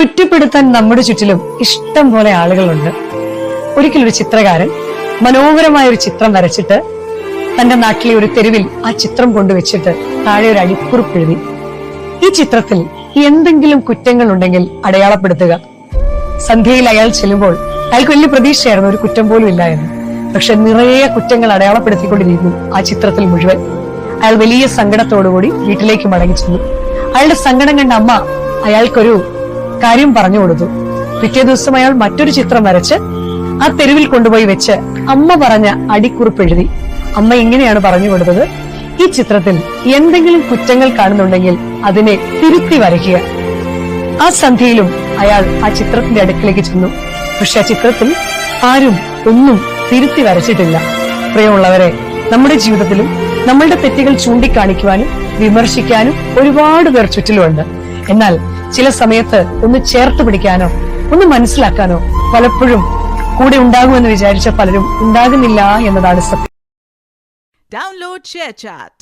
കുറ്റപ്പെടുത്താൻ നമ്മുടെ ചുറ്റിലും ഇഷ്ടം പോലെ ആളുകളുണ്ട്. ഒരിക്കലൊരു ചിത്രകാരൻ മനോഹരമായ ഒരു ചിത്രം വരച്ചിട്ട് തന്റെ നാട്ടിലെ ഒരു തെരുവിൽ ആ ചിത്രം കൊണ്ടുവച്ചിട്ട് താഴെ ഒരു അടിക്കുറിപ്പ് എഴുതി. ഈ ചിത്രത്തിൽ എന്തെങ്കിലും കുറ്റങ്ങൾ ഉണ്ടെങ്കിൽ അടയാളപ്പെടുത്തുക. സന്ധ്യയിൽ അയാൾ ചെല്ലുമ്പോൾ അയാൾക്ക് വലിയ പ്രതീക്ഷയായിരുന്നു, ഒരു കുറ്റം പോലും ഇല്ല എന്ന്. പക്ഷെ നിറയെ കുറ്റങ്ങൾ അടയാളപ്പെടുത്തിക്കൊണ്ടിരിക്കുന്നു ആ ചിത്രത്തിൽ മുഴുവൻ. അയാൾ വലിയ സങ്കടത്തോടുകൂടി വീട്ടിലേക്ക് മടങ്ങി ചെന്നു. അയാളുടെ സങ്കടം കണ്ട അമ്മ അയാൾക്കൊരു കാര്യം പറഞ്ഞു കൊടുത്തു. പിറ്റേ ദിവസം അയാൾ മറ്റൊരു ചിത്രം വരച്ച് ആ തെരുവിൽ കൊണ്ടുപോയി വെച്ച് അമ്മ പറഞ്ഞ അടിക്കുറിപ്പ് എഴുതി. അമ്മ ഇങ്ങനെയാണ് പറഞ്ഞു കൊടുത്തത്: ഈ ചിത്രത്തിൽ എന്തെങ്കിലും കുറ്റങ്ങൾ കാണുന്നുണ്ടെങ്കിൽ അതിനെ തിരുത്തി വരയ്ക്കുക. ആ സന്ധ്യയിലും അയാൾ ആ ചിത്രത്തിന്റെ അടുക്കിലേക്ക് ചെന്നു. പക്ഷെ ആ ചിത്രത്തിൽ ആരും ഒന്നും തിരുത്തി വരച്ചിട്ടില്ല. പ്രിയമുള്ളവരെ, നമ്മുടെ ജീവിതത്തിലും നമ്മളുടെ തെറ്റുകൾ ചൂണ്ടിക്കാണിക്കുവാനും വിമർശിക്കാനും ഒരുപാട് പേർ ചുറ്റിലുമുണ്ട്. എന്നാൽ ചില സമയത്ത് ഒന്ന് ചേർത്ത് പിടിക്കാനോ ഒന്ന് മനസ്സിലാക്കാനോ പലപ്പോഴും കൂടെ ഉണ്ടാകുമെന്ന് വിചാരിച്ച പലരും ഉണ്ടാകുന്നില്ല എന്നതാണ് സത്യം. Download ShareChat.